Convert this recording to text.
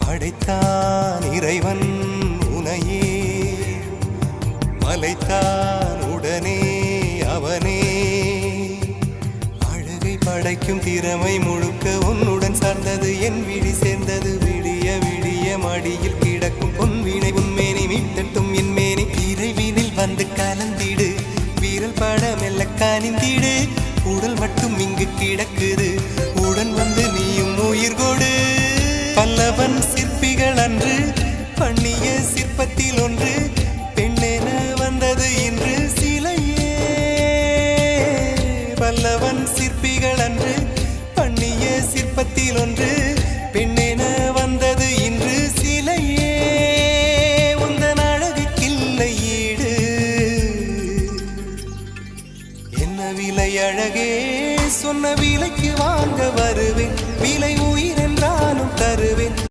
படைத்தான் இறைவன் உனையே மலைத்தான் உடனே அவனே அழகை படைக்கும் திறமை முழுக்க உன்னுடன் சார்ந்தது என் விழி சேர்ந்தது விடிய விடிய மடியில் கிடக்கும் பொன்வினை உன்மேனி மீட்டட்டும் என் மேனி இறைவினில் வந்து கலந்திடு வீரல் பட மெல்ல காணிந்திடு உடல் மட்டும் இங்கு கிடக்குது உடன் வந்து நீயும் உயிர் கொடு பல்லவன் சிற்பிகள் அன்று பண்ணிய சிற்பத்தில் ஒன்று பெண்ணென வந்தது இன்று சிலையே பல்லவன் சிற்பிகள் அன்று பண்ணிய சிற்பத்தில் ஒன்று பெண்ணென வந்தது இன்று சிலையே உந்தன் அழகுக்கில்லை ஈடு என்ன விலை அழகே சொன்ன விலைக்கு வாங்க வருவேன்